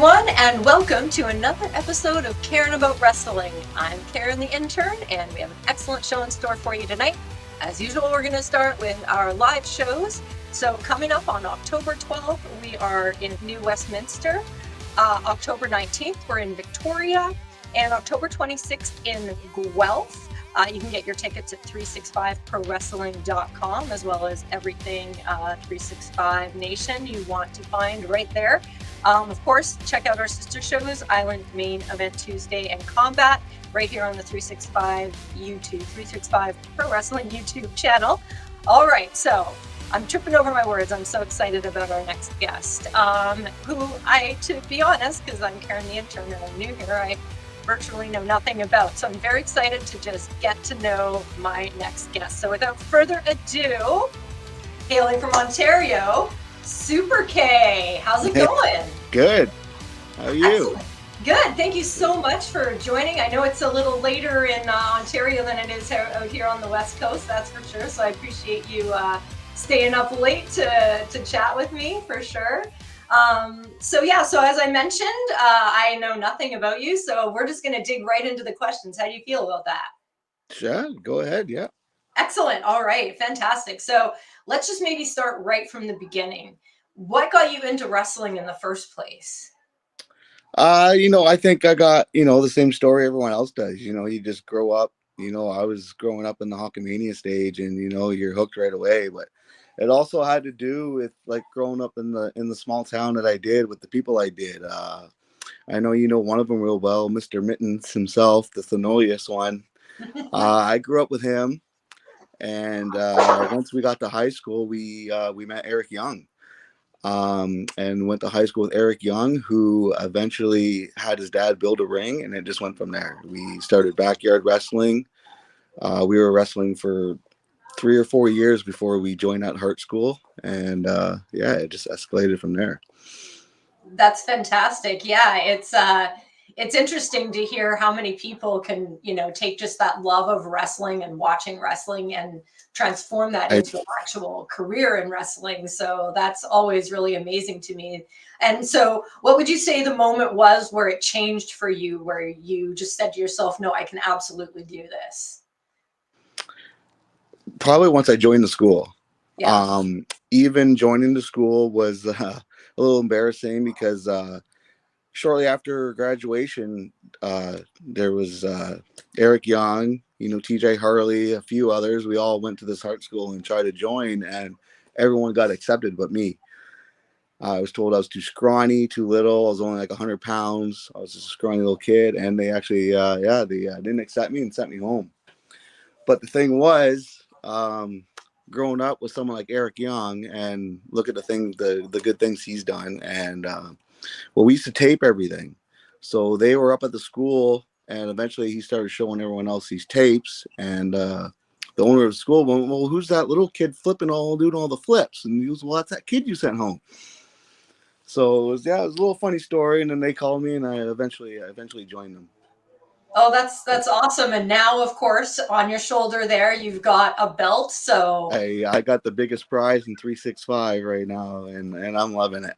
everyone, and welcome to another episode of Karen About Wrestling. I'm Karen the Intern, and we have an excellent show in store for you tonight. As usual, we're going to start with our live shows. So coming up on October 12th, we are in New Westminster. October 19th, we're in Victoria. And October 26th in Guelph. You can get your tickets at 365prowrestling.com, as well as everything 365 Nation you want to find right there. Of course, check out our sister shows, Island Main Event Tuesday and Combat, right here on the 365 YouTube, 365 Pro Wrestling YouTube channel. All right, so I'm tripping over my words. I'm so excited about our next guest, who to be honest, because I'm Karen the Intern and I'm new here, I virtually know nothing about. So I'm very excited to just get to know my next guest. So without further ado, hailing from Ontario, Super K. How's it going? Good. How are you? Excellent. Good. Thank you so much for joining. I know it's a little later in Ontario than it is out here on the West Coast, that's for sure. So I appreciate you staying up late to chat with me, for sure. So as I mentioned, I know nothing about you, so we're just going to dig right into the questions. How do you feel about that? Sure, go ahead. Yeah. Excellent. All right. Fantastic. So let's just maybe start right from the beginning. What got you into wrestling in the first place? I think I got, the same story everyone else does. You just grow up, I was growing up in the Hulkamania stage and, you're hooked right away. But it also had to do with like growing up in the small town that I did with the people I did. I know you know one of them real well, Mr. Mittens himself, the Thenolius one. I grew up with him. And once we got to high school, we met Eric Young. And went to high school with Eric Young, who eventually had his dad build a ring, and it just went from there. We started backyard wrestling. We were wrestling for 3 or 4 years before we joined at Hart School, and it just escalated from there. That's fantastic. Yeah, it's interesting to hear how many people can, take just that love of wrestling and watching wrestling and transform that into an actual career in wrestling. So that's always really amazing to me. And so what would you say the moment was where it changed for you, where you just said to yourself, no, I can absolutely do this? Probably once I joined the school. Yeah. Even joining the school was a little embarrassing because shortly after graduation, there was Eric Young, TJ Harley, a few others. We all went to this Hart School and tried to join, and everyone got accepted but me. I was told I was too scrawny, too little. I was only like 100 pounds. I was just a scrawny little kid, and they actually, didn't accept me and sent me home. But the thing was, growing up with someone like Eric Young and look at the good things he's done, and we used to tape everything. So they were up at the school, and eventually he started showing everyone else these tapes. And the owner of the school went, well, who's that little kid doing all the flips? And he was, well, that's that kid you sent home. So it was a little funny story. And then they called me, and I eventually joined them. Oh, that's awesome. And now, of course, on your shoulder there, you've got a belt. So I got the biggest prize in 365 right now, and I'm loving it.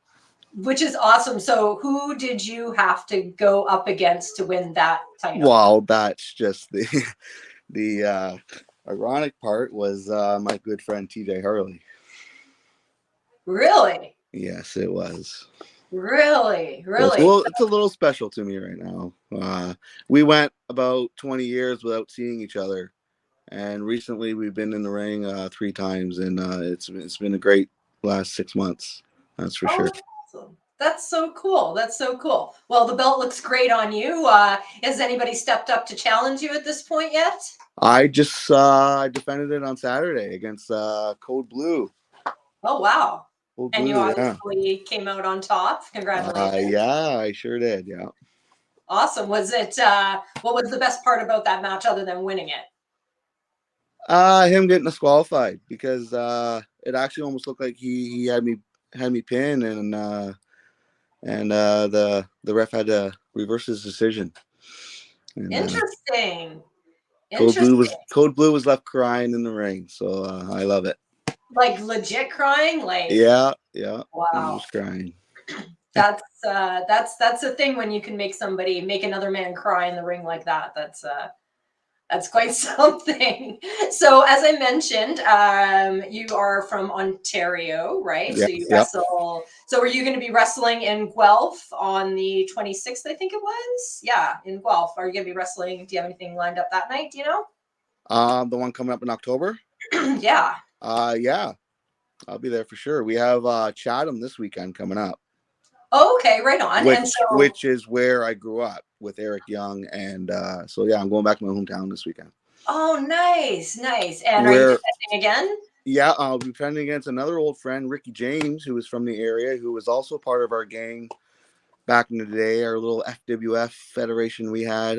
Which is awesome. So who did you have to go up against to win that title? Well, that's just the ironic part was my good friend TJ Harley. Really? Yes, it was. Really? It's a little special to me right now. We went about 20 years without seeing each other, and recently we've been in the ring 3 times, and it's been a great last 6 months. That's for sure. Awesome. That's so cool. That's so cool. Well, the belt looks great on you. Has anybody stepped up to challenge you at this point yet? I just defended it on Saturday against Code Blue. Oh, wow. Code And Blue, you obviously came out on top. Congratulations. Yeah, I sure did. Yeah. Awesome. Was it, what was the best part about that match other than winning it? Him getting disqualified because it actually almost looked like he had me pinned, and the ref had to reverse his decision. And, Interesting. Code Blue was left crying in the ring, so I love it. Like legit crying, like yeah, wow. He was crying. That's a thing when you can make another man cry in the ring like that. That's quite something. So, as I mentioned, you are from Ontario, right? So Yes, you yep. wrestle. So, are you going to be wrestling in Guelph on the 26th? I think it was. Yeah, in Guelph. Are you going to be wrestling? Do you have anything lined up that night? Do you know? The one coming up in October. Yeah. Yeah, I'll be there for sure. We have Chatham this weekend coming up, Oh, okay, right on. And so, which is where I grew up with Eric Young, and so yeah, I'm going back to my hometown this weekend. oh, nice, nice. And are you Where defending again? Yeah, I'll be defending against another old friend, Ricky James, who was from the area, who was also part of our gang back in the day, our little FWF federation we had.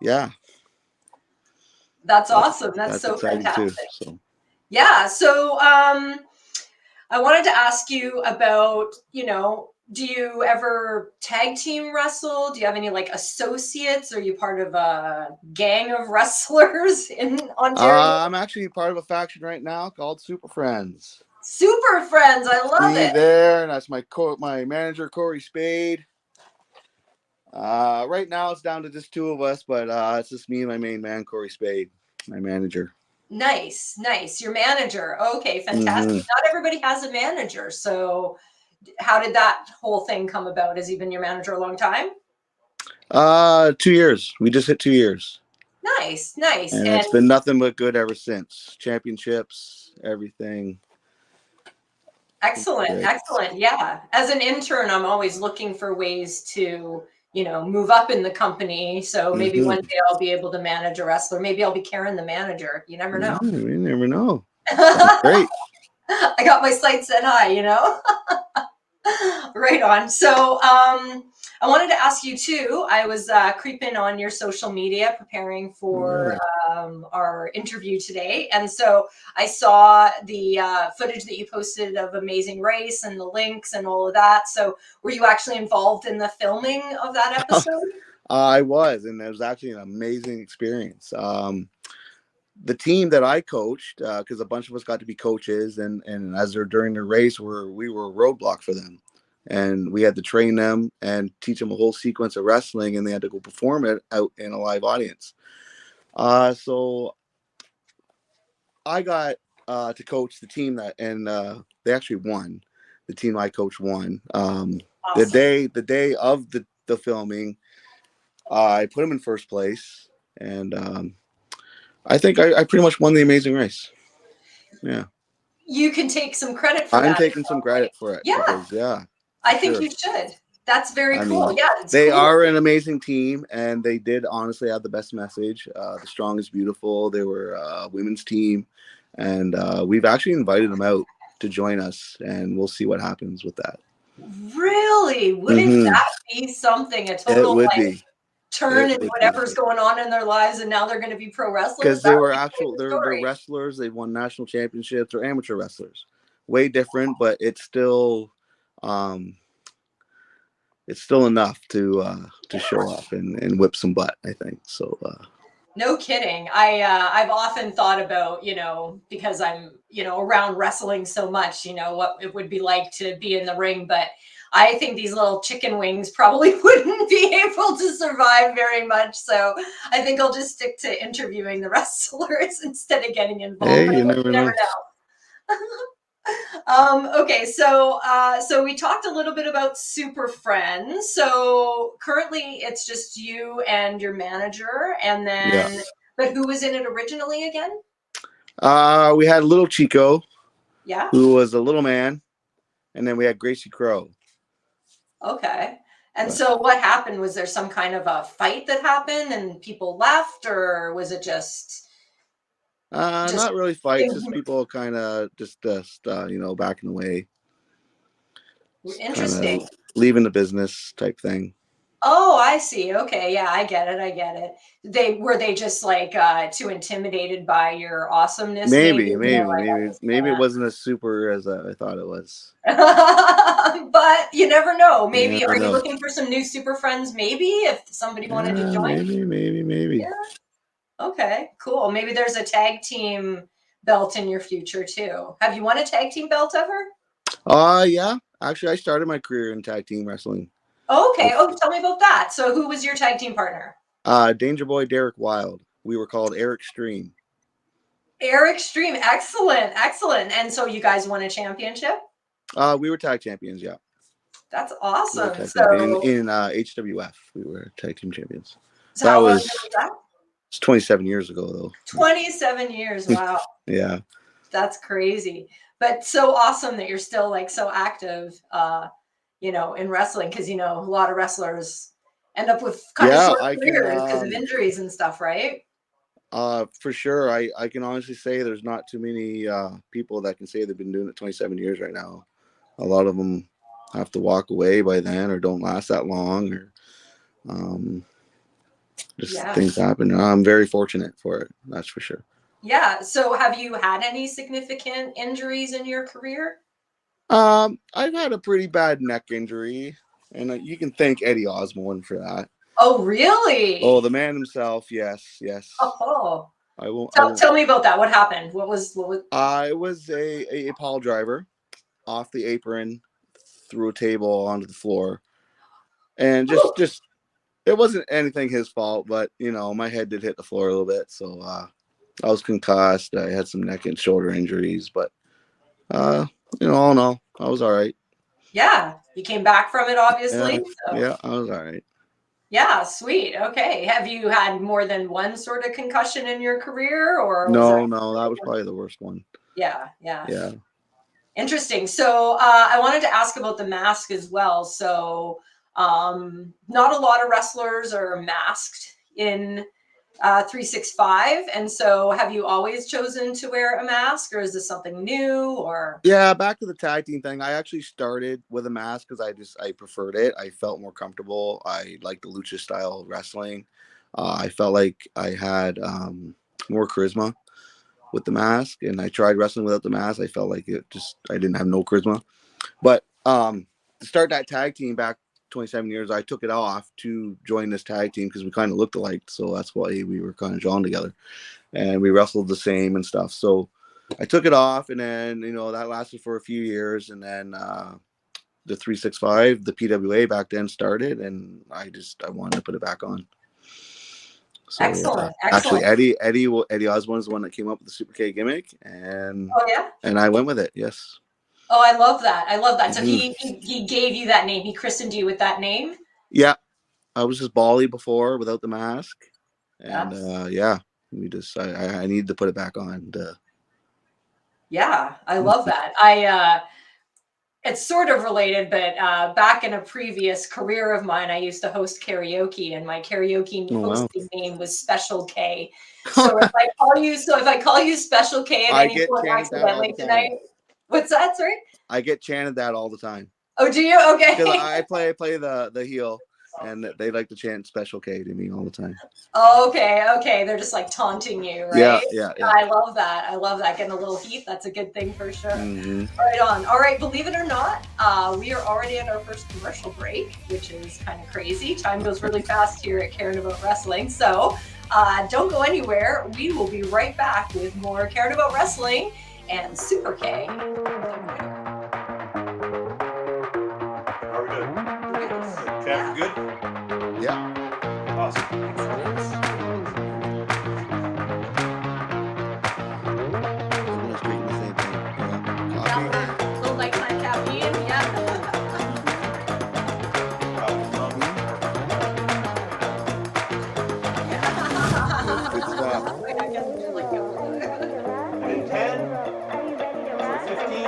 Yeah, That's awesome. That's that's so exciting too. fantastic. So, Yeah. So, I wanted to ask you about, do you ever tag team wrestle? Do you have any like associates? Are you part of a gang of wrestlers in Ontario? I'm actually part of a faction right now called Super Friends. Super friends. I love Me it. there, and that's my manager Corey Spade. Right now it's down to just two of us, but it's just me and my main man Corey Spade, my manager. Nice, nice. Your manager. Okay, fantastic. Mm-hmm. Not everybody has a manager. So, how did that whole thing come about? Has he been your manager a long time? 2 years. We just hit 2 years. Nice, nice. And And it's been nothing but good ever since. Championships, everything. excellent, Great. excellent. Yeah. As an intern, I'm always looking for ways to, move up in the company. So maybe one Mm-hmm. day I'll be able to manage a wrestler. Maybe I'll be Karen the manager. You never Yeah, know. we never know. That'd be I great. got my sights set high. Right on. So, I wanted to ask you too. I was creeping on your social media preparing Oh, for really? our interview today, and so I saw the footage that you posted of Amazing Race and the links and all of that. So, were you actually involved in the filming of that episode? I was, and it was actually an amazing experience. The team that I coached, because a bunch of us got to be coaches, and as they're during the race, we were a roadblock for them, and we had to train them and teach them a whole sequence of wrestling, and they had to go perform it out in a live audience. So I got to coach the team and they actually won. The team I coached won. Awesome. The day of the filming, I put them in first place, and I think I pretty much won the Amazing Race. Yeah, You can take some credit for I'm that as taking some well, right? credit for it Yeah, because yeah, for I think sure. you should. That's very I cool. mean, Yeah, it's they cool. are an amazing team, and they did honestly have the best message. The strong is beautiful. They were a women's team, and we've actually invited them out to join us, and we'll see what happens with that. Really? Wouldn't Mm-hmm. that be something? A It total would like be. turn It in would be whatever's going on in their lives, and now they're going to be pro wrestlers? because That they would were be quite actual. the They're story. wrestlers. They've won national championships. They're amateur wrestlers. Way different, but um, it's still enough to show up and whip some butt. I think so. No kidding. I've often thought about, because I'm, around wrestling so much, what it would be like to be in the ring, but I think these little chicken wings probably wouldn't be able to survive very much. So I think I'll just stick to interviewing the wrestlers instead of getting involved. Hey, But you you never never know. know. Okay, so we talked a little bit about Super Friends. So currently, it's just you and your manager, and Yeah. then, but who was in it originally again? We had little Chico, Yeah. who was a little man, and then we had Gracie Crow. Okay. And But so, what happened? Was there some kind of a fight that happened, and people left, or was it just not really fights, things? just people kind of just backing away, kind of Interesting. leaving the business type thing. Oh, I see. Okay, yeah, I get it. I get it. They just like too intimidated by your awesomeness, maybe? Like I'm just Maybe it wasn't as super as I thought it was. but you never know. You Maybe never are you know. looking for some new super friends? Maybe if somebody wanted to Yeah, join. maybe. Yeah. Okay. Cool. Maybe there's a tag team belt in your future too. Have you won a tag team belt ever? Yeah. Actually, I started my career in tag team wrestling Okay. with Oh, tell me about that. So who was your tag team partner? Danger Boy Derek Wild. We were called Eric Stream. Eric Stream. Excellent. Excellent. And so you guys won a championship? We were tag champions. Yeah, That's we were awesome. tag champion So, in HWF. We were tag team champions. so That how long was ago was that? it's 27 years ago though. 27 years. Wow. Yeah. That's crazy. But so awesome that you're still like so active, in wrestling, because a lot of wrestlers end up with kind of Yeah, short I can careers because of injuries and stuff, right? for sure. I can honestly say there's not too many people that can say they've been doing it 27 years right now. A lot of them have to walk away by then or don't last that long or um, just Yeah. things happen. I'm very fortunate for it. That's for sure. Yeah. So have you had any significant injuries in your career? I've had a pretty bad neck injury, and you can thank Eddie Osborne for that. Oh, Oh, really? the man himself. Yes, yes. Oh, I won't. I tell, won't. tell me about that. What happened? What was I was a pile driver off the apron, threw a table onto the floor, and Ooh, just it wasn't anything his fault, but my head did hit the floor a little bit, so I was concussed. I had some neck and shoulder injuries, but uh, all in all, I was all right. yeah. You came back from it, Yeah, obviously. So yeah, I was all right. yeah, sweet. Okay. Have you had more than one sort of concussion in your career, or was there? No, no, that was probably the worst one. Yeah, yeah. Yeah. Interesting. So I wanted to ask about the mask as well. So not a lot of wrestlers are masked in 365. And so have you always chosen to wear a mask, or is this something new, or? Yeah, back to the tag team thing. I actually started with a mask because I preferred it. I felt more comfortable. I liked the lucha style wrestling. I felt like I had more charisma with the mask, and I tried wrestling without the mask. I felt like I didn't have no charisma. But to start that tag team back 27 years, I took it off to join this tag team because we kind of looked alike. So that's why we were kind of drawn together, and we wrestled the same and stuff. So I took it off, and then that lasted for a few years, and then the 365, the PWA back then started, and I wanted to put it back on. So Excellent, actually, excellent. Eddie Osborne is the one that came up with the Super K gimmick, and Oh yeah. I went with it. Yes. Oh, I love that. I love that. So Hmm. he gave you that name. He christened you with that name. Yeah, I was just Bali before without the mask, and That's yeah, we just I needed to put it back on. Yeah, I love that. It's sort of related, but back in a previous career of mine, I used to host karaoke, and my karaoke Oh wow. hosting name was Special K. So if I call you Special K at I any get point chanted that all accidentally the tonight, time. what's that? Sorry. I get chanted that all the time Oh, do you? because Okay. I play the heel, and they like to chant Special K to me all the time. Okay, okay. They're just like taunting you, Yeah, right? yeah, yeah. I love that. I love that. Getting a little heat. That's a good thing for sure. Mm-hmm. Right on. All right, believe it or not, we are already at our first commercial break, which is kind of crazy. Time goes really fast here at Caring About Wrestling. So don't go anywhere. We will be right back with more Caring About Wrestling and Super K. Are we good? Cam, you good? Yeah. Awesome. Everyone's drinking the same thing. Coffee. Yeah, little nighttime caffeine. Yeah. Good stuff. I guess we should like In 10, for 15.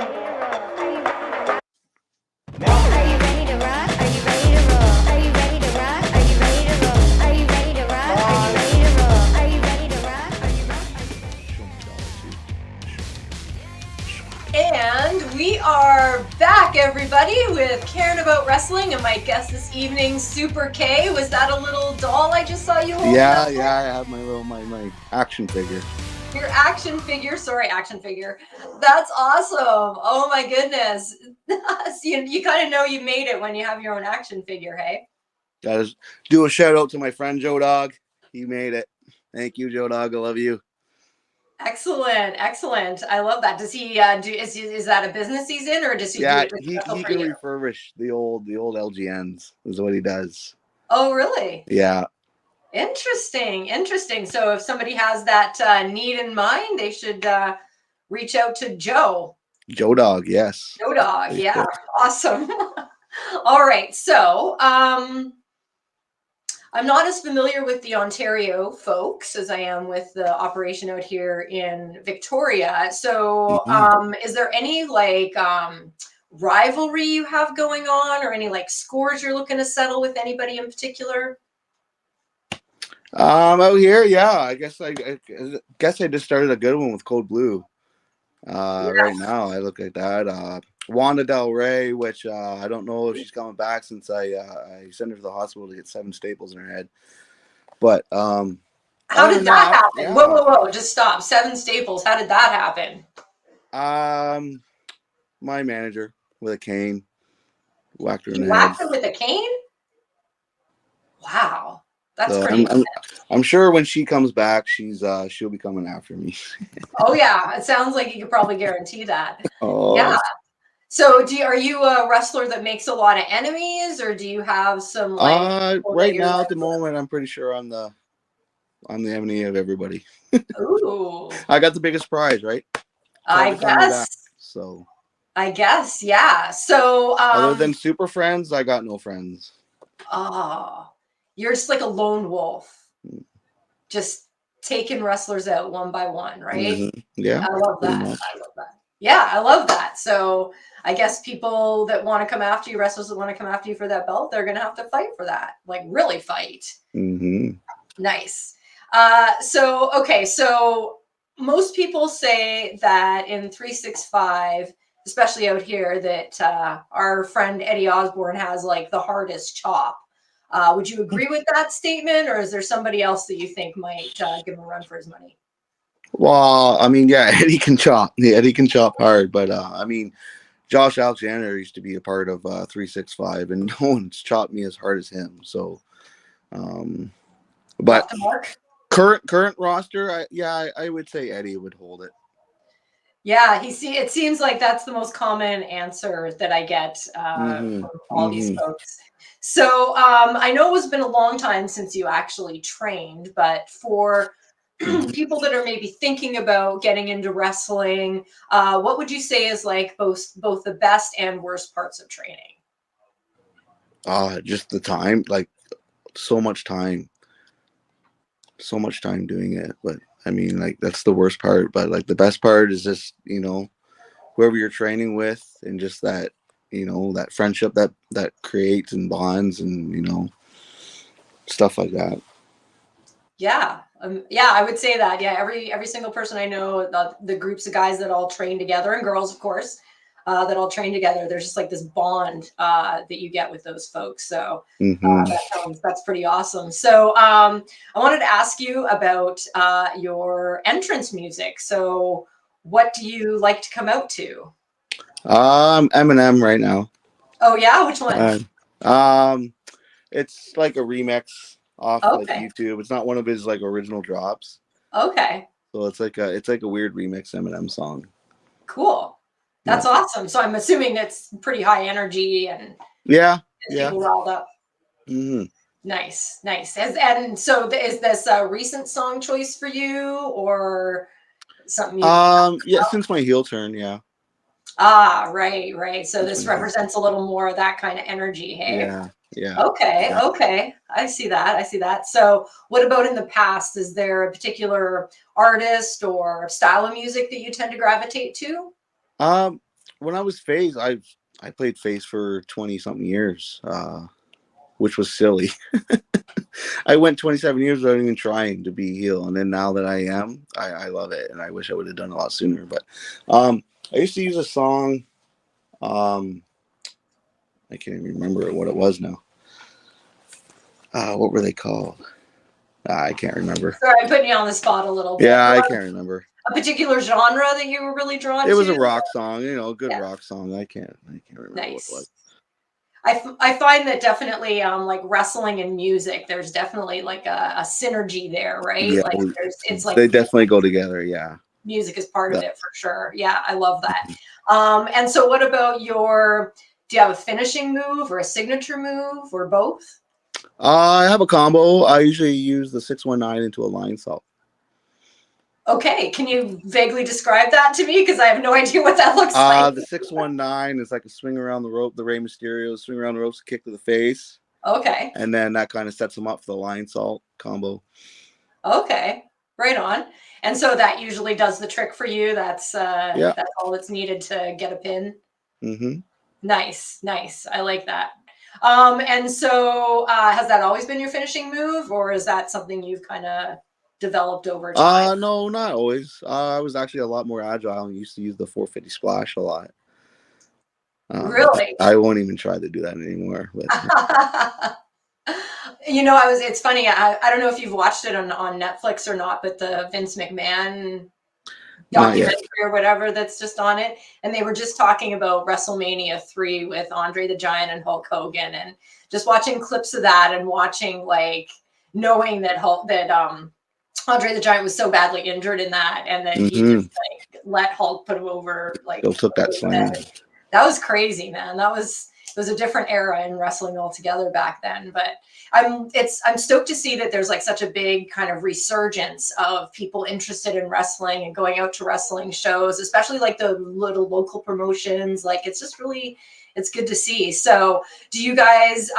Are you ready to rock? Are you ready to roll? Are you ready to rock? Are you ready to roll? Are you ready to rock? Are you ready to roll? Are you ready to rock? Are you And we are back, everybody, with Caring About Wrestling, and my guest this evening, Super K. Was that a little doll I just saw you holding Yeah, up? yeah. I have my action figure. Your action figure. Sorry, action figure. That's awesome. Oh my goodness. So you kind of know you made it when you have your own action figure, hey? Gotta do a shout out to my friend Joe Dog. He made it. Thank you, Joe Dog. I love you. Excellent, excellent. I love that. Does he is that a business he's in, or does he do Yeah, it just special he for can you? refurbish the old LGNs is what he does. Oh, really? Yeah, Interesting, interesting. So if somebody has that need in mind, they should reach out to Joe. Joe Dog. Yes, Joe Dog. they Yeah, should. awesome. All right. So I'm not as familiar with the Ontario folks as I am with the operation out here in Victoria. So, Mhm. is there any like rivalry you have going on, or any like scores you're looking to settle with anybody in particular? Out here, yeah. I guess I just started a good one with Code Blue. Right Yes. now, I look at that. Wanda Del Rey, which I don't know if she's coming back since I sent her to the hospital to get 7 staples in her head. But How other did than that that, happen? Whoa, yeah. whoa, whoa! Just stop. 7 staples. How did that happen? Um, my manager with a cane whacked her in You the head. whacked her with a cane? Wow, that's So pretty. I'm sure when she comes back, she'll be coming after me. Oh yeah, it sounds like you could probably guarantee that. Yeah. Oh, So are you a wrestler that makes a lot of enemies, or do you have some like people that right you're now at like, the moment, I'm pretty sure I'm the enemy of everybody. ooh, I got the biggest prize, right? Tell I the coming back. guess, So yeah. So other than super friends, I got no friends. oh, you're just like a lone wolf, just taking wrestlers out one by one, right? Yeah, I love pretty that. much. I love that. Yeah, I love that. So I guess people that want to come after you, wrestlers that want to come after you for that belt, they're gonna have to fight for that, like really fight. Hmm. Nice. So okay, so most people say that in 365, especially out here, that our friend Eddie Osborne has like the hardest chop. Would you agree with that statement, or is there somebody else that you think might give him a run for his money? Well, I mean, yeah, Eddie can chop. Yeah, Eddie can chop hard, but I mean, Josh Alexander used to be a part of 365, and no one's chopped me as hard as him. So, um, but Left a mark. current roster, I would say Eddie would hold it. Yeah, it seems like that's the most common answer that I get Hmm. from all these Hmm. folks. So I know it's been a long time since you actually trained, but for Hmm. people that are maybe thinking about getting into wrestling, what would you say is like both the best and worst parts of training? Just the time, like so much time, doing it. But I mean, like that's the worst part. But like the best part is just whoever you're training with, and just that that friendship that creates and bonds, and stuff like that. Yeah, I would say that. Yeah, every single person I know, the groups of guys that all train together, and girls, of course, that all train together. There's just like this bond that you get with those folks. So Hmm. that's pretty awesome. So I wanted to ask you about your entrance music. So what do you like to come out to? Eminem right now. Oh yeah, which one? Uh, um, it's like a remix off like Okay, YouTube. It's not one of his like original drops, okay, so it's like a weird remix Eminem song. cool. Yeah, That's awesome. So I'm assuming it's pretty high energy and yeah, gets yeah. people riled up. Hmm. Nice, nice. And so is this a recent song choice for you, or something you've Yeah. Since my heel turn, yeah. right, right. So Since this my heel. represents a little more of that kind of energy, hey? Yeah, yeah, Okay, yeah. okay. I see that. I see that. So what about in the past? Is there a particular artist or style of music that you tend to gravitate to? Um, when I was phase, I played phase for 20 something years, which was silly. I went 27 years without even trying to be heel, and then now that I am, I love it, and I wish I would have done it a lot sooner. But I used to use a song. Um, I can't even remember what it was now. What were they called? I can't remember. Sorry, I'm putting you on the spot a little bit. Yeah, I What, can't remember. a particular genre that you were really drawn It was to? a rock song, a good Yeah, rock song. I can't remember what it was. nice. I find that definitely like wrestling and music, there's definitely like a synergy there, right? Yeah, Like it's like they definitely go together. Yeah. music is part of That- it for sure. Yeah, I love that. And so what about do you have a finishing move or a signature move or both? I have a combo. I usually use the 619 into a line salt. Okay, can you vaguely describe that to me? Because I have no idea what that looks like. The 619 is like a swing around the rope, the Rey Mysterio swing around the ropes, kick to the face. Okay. And then that kind of sets them up for the line salt combo. Okay. Right on. And so that usually does the trick for you. That's all that's needed to get a pin. Mm-hmm. Nice, nice. I like that. And so has that always been your finishing move, or is that something you've kind of developed over time? No, not always. I was actually a lot more agile and used to use the 450 splash a lot. Really? I won't even try to do that anymore. But It's funny. I don't know if you've watched it on Netflix or not, but the Vince McMahon not yet. documentary or whatever that's just on it. And they were just talking about WrestleMania 3 with Andre the Giant and Hulk Hogan, and just watching clips of that and watching, like, knowing that Andre the Giant was so badly injured in that, and that he just like let Hulk put him over, like, Still took that slam. That was crazy, man. It was a different era in wrestling altogether back then. But I'm stoked to see that there's like such a big kind of resurgence of people interested in wrestling and going out to wrestling shows, especially like the little local promotions. Like, it's just really, it's good to see. So do you guys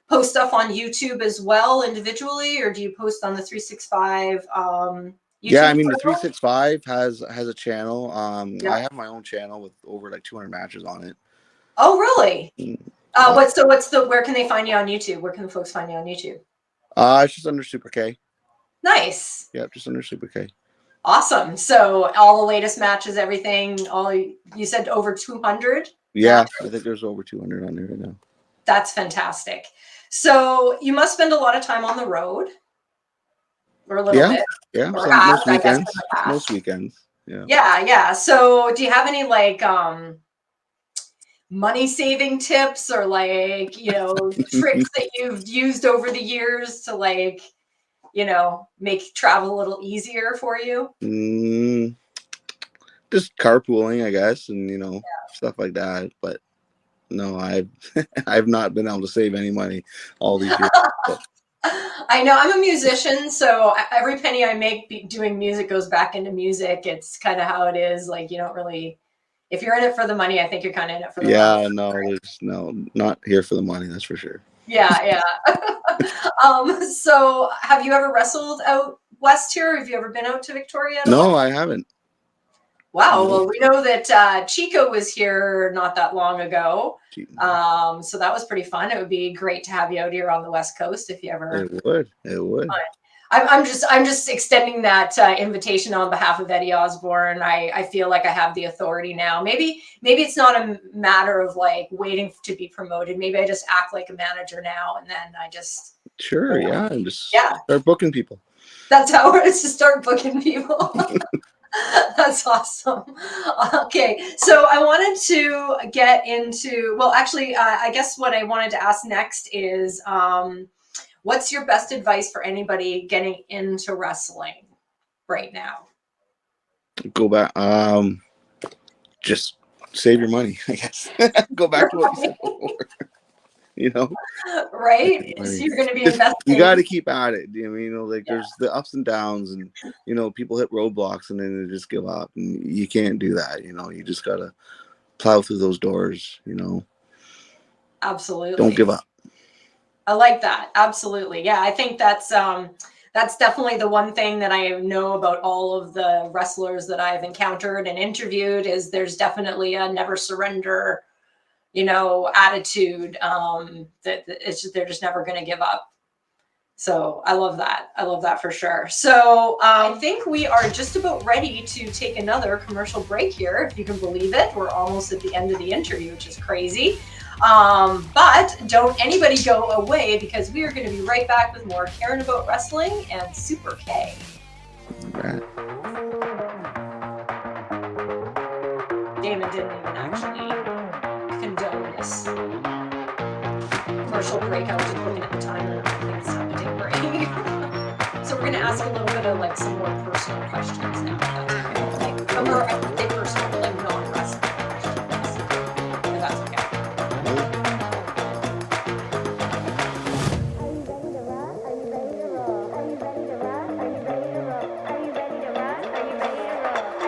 post stuff on YouTube as well individually, or do you post on the 365 YouTube? Yeah, I mean the channel? 365 has a channel. Yeah. I have my own channel with over like 200 matches on it. Oh, really? Mm. Where can they find you on YouTube? Where can the folks find you on YouTube? It's just under Super K. Nice. Yep, just under Super K. Awesome. So all the latest matches, everything, you said over 200? Yeah, matches? I think there's over 200 on there right now. That's fantastic. So you must spend a lot of time on the road, or a little bit. Yeah, Or half, most I guess, weekends. half. Most weekends. Yeah. Yeah. So do you have any like money saving tips, or like, tricks that you've used over the years to, like, make travel a little easier for you? Just carpooling, I guess, and stuff like that. But no, I've not been able to save any money all these years. I know, I'm a musician, so every penny I make doing music goes back into music. It's kind of how it is. Like, you don't really, if you're in it for the money, I think you're kind of in it for the money. Yeah, no, there's not here for the money, that's for sure. Yeah. So have you ever wrestled out west here? Have you ever been out to Victoria at all? No, I haven't. Wow. Well, we know that Chico was here not that long ago. So that was pretty fun. It would be great to have you out here on the West Coast if you ever. It would. I'm just extending that invitation on behalf of Eddie Osborne. I feel like I have the authority now. Maybe it's not a matter of like waiting to be promoted. Maybe I just act like a manager now, and then I just and just start booking people. That's how it is, to start booking people. That's awesome. Okay, so I wanted to get into, well, actually, I guess what I wanted to ask next is, what's your best advice for anybody getting into wrestling right now? Go back. Just save your money, I guess. Go back to what you said before. Right? So you're going to be investing. You got to keep at it. There's the ups and downs, and people hit roadblocks and then they just give up, and you can't do that. You just got to plow through those doors. Absolutely. Don't give up. I like that. Absolutely. Yeah, I think that's definitely the one thing that I know about all of the wrestlers that I've encountered and interviewed is there's definitely a never surrender, attitude, that they're just never going to give up. So I love that. I love that for sure. So I think we are just about ready to take another commercial break here. If you can believe it, we're almost at the end of the interview, which is crazy. But don't anybody go away, because we are going to be right back with more Caring About Wrestling and Super K. Right. Damon didn't even actually condone this commercial break. I was just looking at the timer. I think it's time to take a break. So we're we're gonna ask a little bit of like some more personal questions now. If that's okay. Like, or I would say personal, but like non-wrestling questions. If that's okay. Are you ready to rock? Are you ready to rock? Are you ready to roll? Are you ready to rock? Are you ready to roll? Are you ready to rock? Are you ready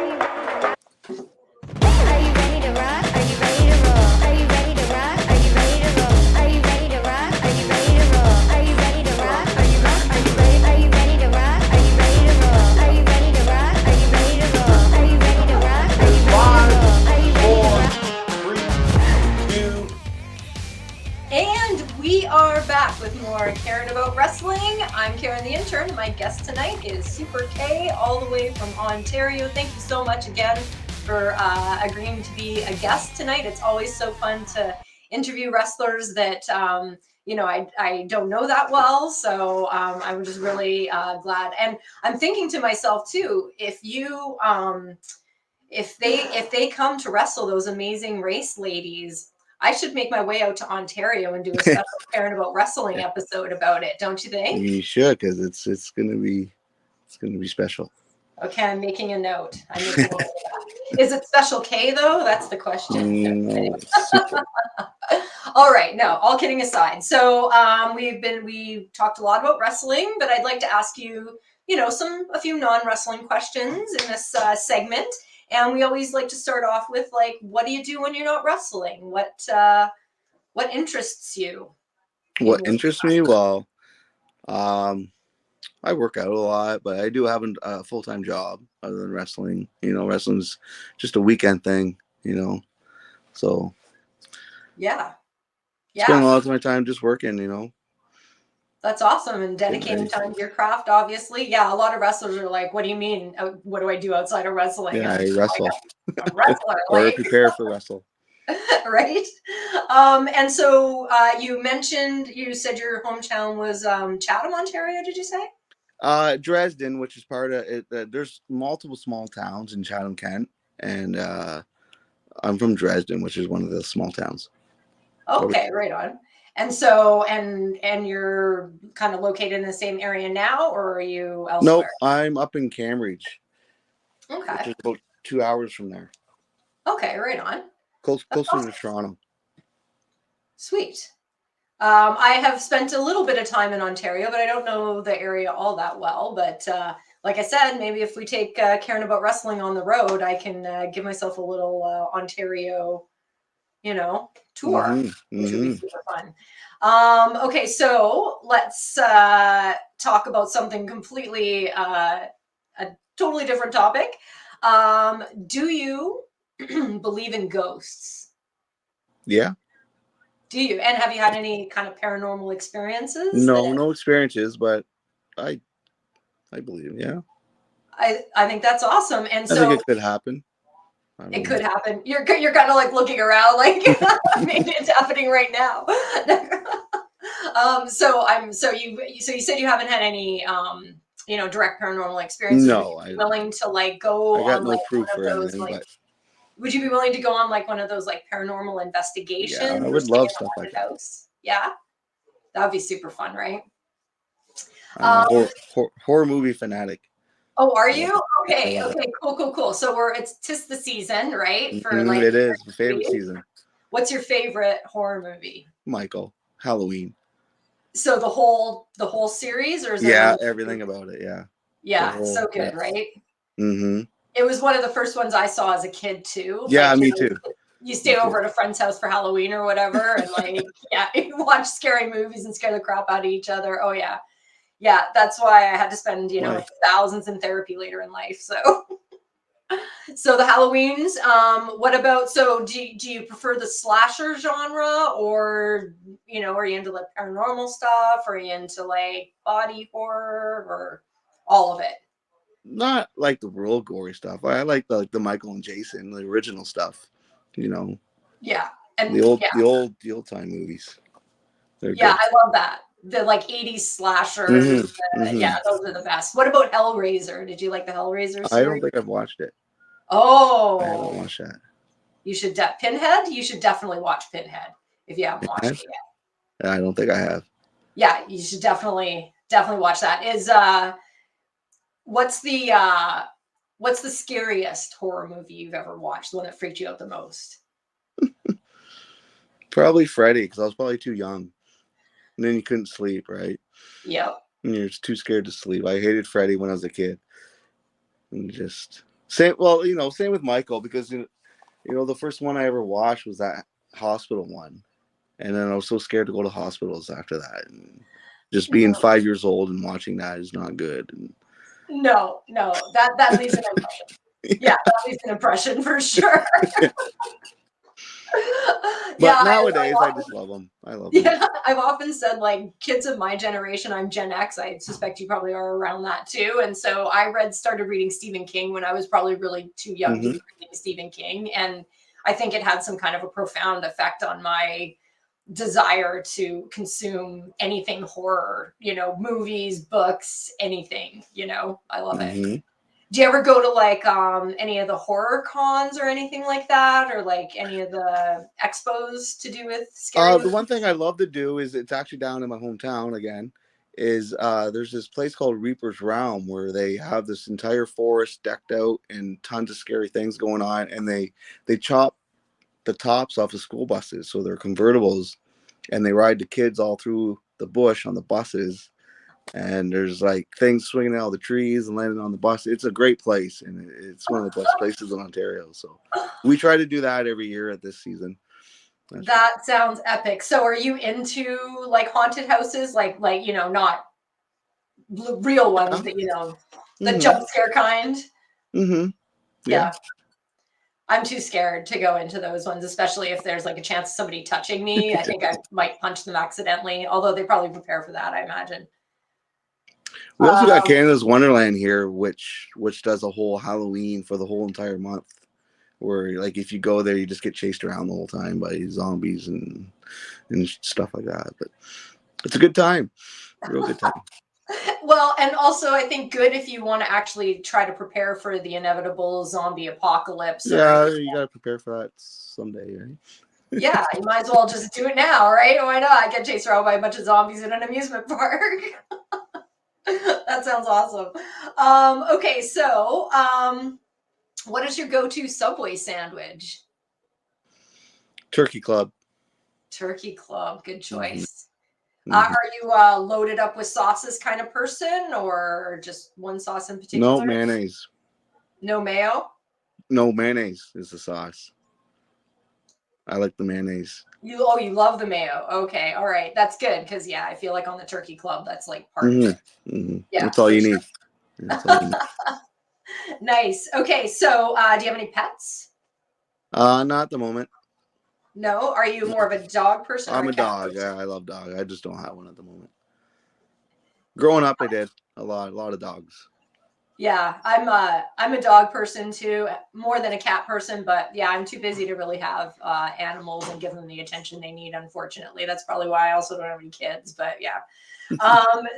to rock? Are you ready to roll? Are you ready to rock? Are you ready to roll? Are you ready to rock? Are you ready to roll? Are you ready to rock? Are you rock? Are you ready? Are you ready to rock? Are you ready to roll? Are you ready to rock? Are you ready to roll? Are you ready to rock? Are you ready to roll? Are you ready to rock? 3, 2. And we are back with more Karen About Wrestling. I'm Karen the Intern, and my guest tonight is Super K, all the way from Ontario. Thank you so much again for agreeing to be a guest tonight. It's always so fun to interview wrestlers that I don't know that well, so I'm just really glad. And I'm thinking to myself too, if they come to wrestle, those amazing race ladies, I should make my way out to Ontario and do a special Karen About Wrestling episode about it, don't you think? You should, because it's gonna be special. Okay, I'm making a note. Is it Special K though? That's the question. No, it's super. All right, no, all kidding aside. So we've talked a lot about wrestling, but I'd like to ask you, a few non-wrestling questions in this segment. And we always like to start off with like, what do you do when you're not wrestling? What interests you? What interests me? Well, I work out a lot, but I do have a full-time job other than wrestling. Wrestling's just a weekend thing. So Yeah. spend a Yeah. lot of my time just working. That's awesome. And dedicating time to your craft, obviously. Yeah, a lot of wrestlers are like, what do you mean? What do I do outside of wrestling? Yeah, And I wrestle I'm a wrestler. or Like, prepare for wrestle. right? And so you said your hometown was Chatham, Ontario, did you say? Dresden, which is part of it. There's multiple small towns in Chatham, Kent, and I'm from Dresden, which is one of the small towns. Okay, right on. And so, and you're kind of located in the same area now, or are you elsewhere? Nope, I'm up in Cambridge, which Okay. is about 2 hours from there. Okay, right on. Closer awesome. to Toronto. Sweet. I have spent a little bit of time in Ontario, but I don't know the area all that well. But like I said, maybe if we take Karen About Wrestling on the road, I can give myself a little Ontario, tour, which would be super fun. Okay, so let's talk about something completely, a totally different topic. Do you believe in ghosts? Yeah. Do you? And have you had any kind of paranormal experiences? No experiences, but I believe. Yeah. I think that's awesome. And I so think it could happen. it could happen. You're kind of like looking around, like maybe it's happening right now. So you said you haven't had any direct paranormal experiences. No, Would you be willing to like go I got on no like proof one of or those anything, like? but Would you be willing to go on like one of those like paranormal investigations? yeah, I or would stay in love a stuff like haunted that. house? Yeah, that would be super fun, right? I'm a horror movie fanatic. Oh, are I love you? it. I Okay, love okay, cool. So it's 'tis the season, right? For like it is my favorite movies. season. What's your favorite horror movie? Michael, Halloween. So the whole series, or is there Yeah, one? everything about it. Yeah. Yeah, so good, right? Mm-hmm. It was one of the first ones I saw as a kid too. Yeah, Like, me too. You stay over at a friend's house for Halloween or whatever, and like, yeah, you watch scary movies and scare the crap out of each other. Oh yeah, yeah. That's why I had to spend thousands in therapy later in life. So the Halloweens. What about? So do you prefer the slasher genre, or are you into like paranormal stuff? Are you into like body horror, or all of it? Not like the real gory stuff. I like the Michael and Jason, the original stuff. Yeah, and the old time movies. They're yeah, good. I love that. The like 80s slashers. Mm-hmm. Yeah, those are the best. What about Hellraiser? Did you like the Hellraiser series? I don't think I've watched it. Oh, I haven't watched that. You should Pinhead. You should definitely watch Pinhead if you haven't watched it yet. I don't think I have. Yeah, you should definitely watch that. What's the scariest horror movie you've ever watched? The one that freaked you out the most? Probably Freddy, because I was probably too young. And then you couldn't sleep, right? Yep. And you're too scared to sleep. I hated Freddy when I was a kid. And just same. Well, same with Michael, because the first one I ever watched was that hospital one, and then I was so scared to go to hospitals after that. And just being 5 years old and watching that is not good. And, No, that leaves an impression. Yeah, that leaves an impression for sure. but Yeah, nowadays, I just love them. I love them. yeah, I've often said, like, kids of my generation, I'm Gen X. I suspect you probably are around that too. And so I started reading Stephen King when I was probably really too young to be reading Stephen King. And I think it had some kind of a profound effect on my desire to consume anything horror, movies, books, anything, I love it. Mm-hmm. Do you ever go to like any of the horror cons or anything like that, or like any of the expos to do with scary The one thing I love to do is, it's actually down in my hometown again, is there's this place called Reaper's Realm where they have this entire forest decked out and tons of scary things going on, and they chop the tops off the school buses, so they're convertibles, and they ride the kids all through the bush on the buses, and there's like things swinging out of the trees and landing on the bus. It's a great place, and it's one of the best places in Ontario. So we try to do that every year at this season. That sounds epic. So are you into like haunted houses, like not real ones, but the jump scare kind? Mm-hmm. Yeah. I'm too scared to go into those ones, especially if there's like a chance of somebody touching me. I think I might punch them accidentally, although they probably prepare for that, I imagine. We also got Canada's Wonderland here, which does a whole Halloween for the whole entire month, where like if you go there, you just get chased around the whole time by zombies and stuff like that. But it's a good time, real good time. Well, and also I think good if you want to actually try to prepare for the inevitable zombie apocalypse. Yeah, you got to prepare for that someday, right? Yeah, you might as well just do it now, right? Why not? Get chased around by a bunch of zombies in an amusement park. That sounds awesome. Okay, so what is your go-to Subway sandwich? Turkey Club. Turkey Club, good choice. Mm-hmm. Are you loaded up with sauces kind of person, or just one sauce in particular? No mayonnaise. No mayo? No, mayonnaise is the sauce. I like the mayonnaise. You love the mayo. Okay, all right, that's good, because I feel like on the Turkey Club, that's like part of it. Mm-hmm. Yeah, that's all you need. That's all you need. Nice. Okay, so do you have any pets? Not at the moment. No. Are you more of a dog person? I'm a dog. Yeah, I love dog. I just don't have one at the moment. Growing up, I did a lot of dogs. Yeah, I'm a dog person too, more than a cat person, but yeah, I'm too busy to really have animals and give them the attention they need, unfortunately. That's probably why I also don't have any kids, but yeah.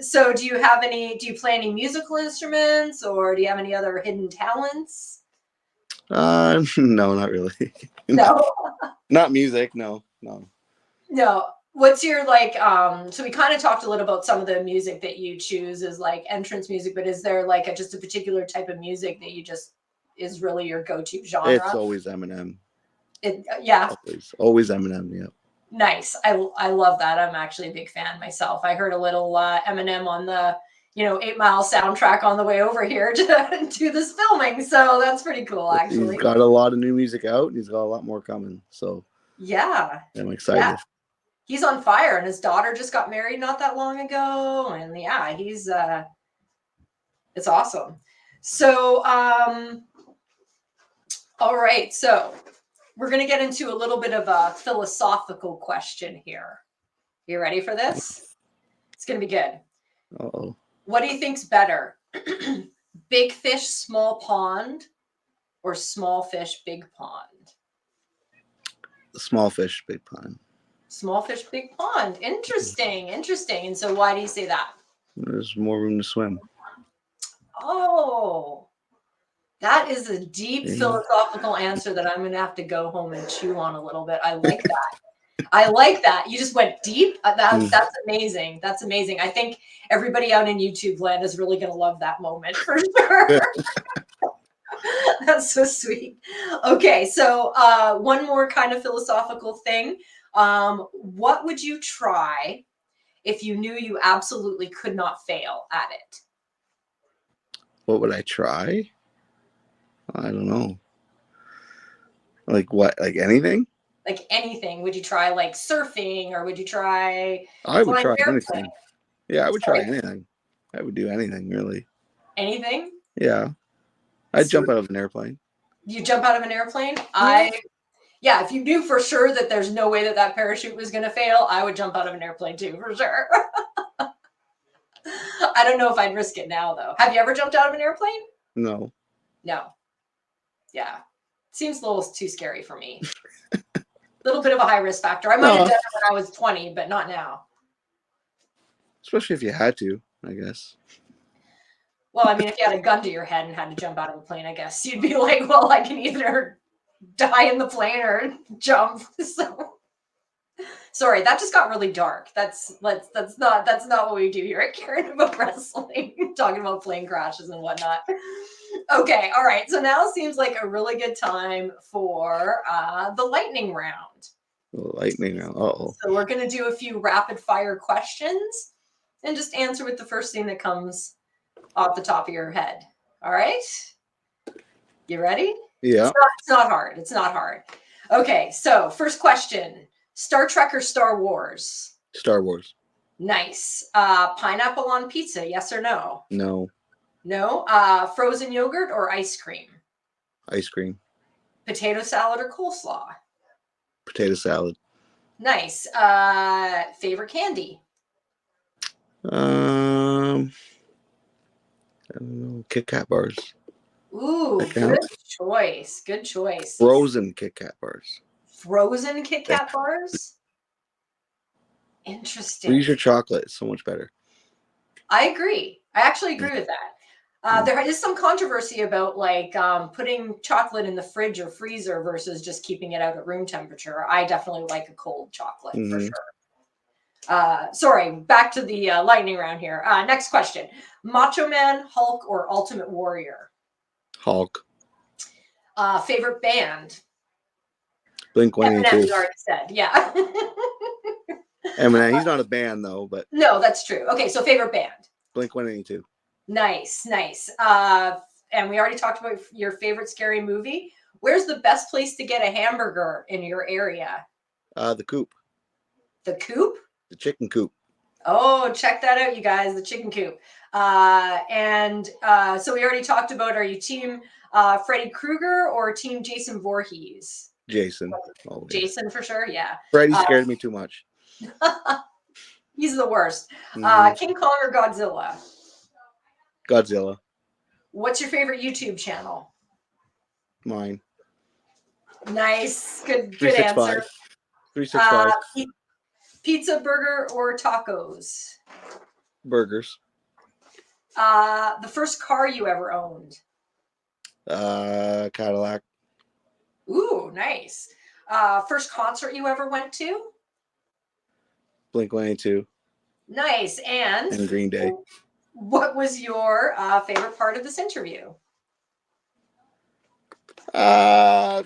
So do you play any musical instruments, or do you have any other hidden talents? No, not really. No. Not music, no. What's your so we kind of talked a little about some of the music that you choose as like entrance music, but is there like just a particular type of music that you just is really your go-to genre? It's always Eminem. Yeah. Always Eminem, yeah. Nice. I love that. I'm actually a big fan myself. I heard a little Eminem on the 8 Mile soundtrack on the way over here to do this filming, so that's pretty cool actually. He's got a lot of new music out, and he's got a lot more coming, so yeah, I'm excited. Yeah. He's on fire, and his daughter just got married not that long ago, and yeah, he's it's awesome. So all right, so we're going to get into a little bit of a philosophical question here. You ready for this? It's going to be good. Uh-oh. What do you think's better? Big fish, small pond, or small fish, big pond? Small fish, big pond. Small fish, big pond. Interesting. And so why do you say that? There's more room to swim. Oh, that is a deep philosophical answer that I'm going to have to go home and chew on a little bit. I like that. I like that. You just went deep. Mm. That's amazing. That's amazing. I think everybody out in YouTube land is really going to love that moment for sure. That's so sweet. Okay, so one more kind of philosophical thing. What would you try if you knew you absolutely could not fail at it? What would I try? I don't know. Like what? Like anything? Like anything. Would you try like surfing, or would you try I would flying try an airplane? anything. Yeah, I would try Sorry, anything. I would do anything really. anything? Yeah, I'd So jump out of an airplane. you jump out of an airplane? Yeah. Yeah, if you knew for sure that there's no way that that parachute was going to fail, I would jump out of an airplane too, for sure. I don't know if I'd risk it now, though. Have you ever jumped out of an airplane? No. No. Yeah. Seems a little too scary for me. A little bit of a high risk factor. I might have No. done it when I was 20, but not now. Especially if you had to, I guess. Well, I mean, if you had a gun to your head and had to jump out of a plane, I guess you'd be like, well, I can either die in the plane or jump. So sorry, that just got really dark. That's not what we do here at Caring About Wrestling. Talking about plane crashes and whatnot. Okay, all right. So now seems like a really good time for the lightning round. Lightning round. Uh-oh. So we're gonna do a few rapid fire questions and just answer with the first thing that comes off the top of your head. All right? You ready? Yeah. It's not hard. It's not hard. Okay, so first question. Star Trek or Star Wars? Star Wars. Nice. Pineapple on pizza, yes or no? No. No. Frozen yogurt or ice cream? Ice cream. Potato salad or coleslaw? Potato salad. Nice. Favorite candy? I don't know. Kit Kat bars. Ooh, That good counts. choice. Good choice. Frozen Kit Kat bars. Frozen Kit Kat bars? Freeze Interesting. your chocolate. It's so much better. I agree. I actually agree with that. There is some controversy about like putting chocolate in the fridge or freezer versus just keeping it out at room temperature. I definitely like a cold chocolate for sure. Sorry, back to the lightning round here. Next question. Macho Man, Hulk, or Ultimate Warrior? Hulk. Favorite band? Blink Eminem, 182. you already said. Yeah. Eminem. He's not a band though, but No, that's true. Okay, so favorite band. Blink 182. Nice, nice. And we already talked about your favorite scary movie. Where's the best place to get a hamburger in your area? The Coop. The Coop? The chicken coop. Oh, check that out, you guys. The chicken coop. So we already talked about, are you team Freddy Krueger or team Jason Voorhees? Jason. Always. Jason for sure, yeah. Freddy scared me too much. He's the worst. Mhm. King Kong or Godzilla? Godzilla. What's your favorite YouTube channel? Mine. Nice. Good 365. answer. 365. Pizza, burger, or tacos? Burgers. The first car you ever owned? Cadillac. Ooh, nice. First concert you ever went to? Blink 182. Nice. And Green Day. What was your favorite part of this interview? I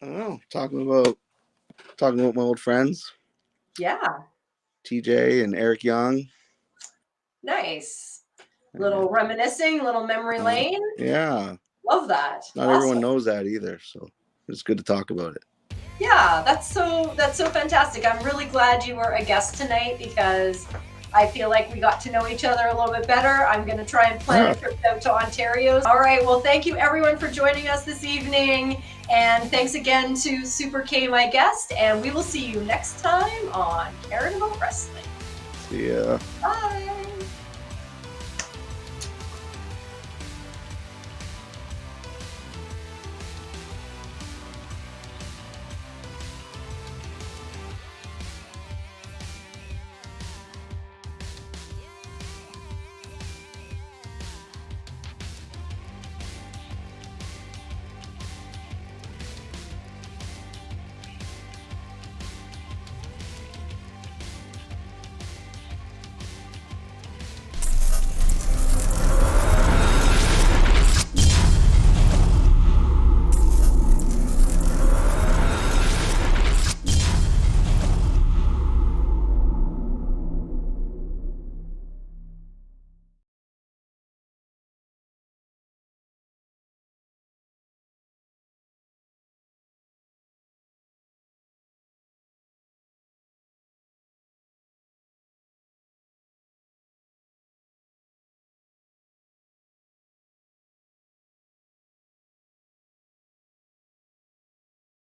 don't know. Talking about my old friends. Yeah. TJ and Eric Young. Nice. Little reminiscing, little memory lane. Yeah. Love that. Not everyone knows that either, so it's good to talk about it. Yeah, that's so fantastic. I'm really glad you were a guest tonight because I feel like we got to know each other a little bit better. I'm going to try and plan a trip out to Ontario. All right, well, thank you everyone for joining us this evening. And thanks again to Super K, my guest. And we will see you next time on Caring About Wrestling. See ya. Bye.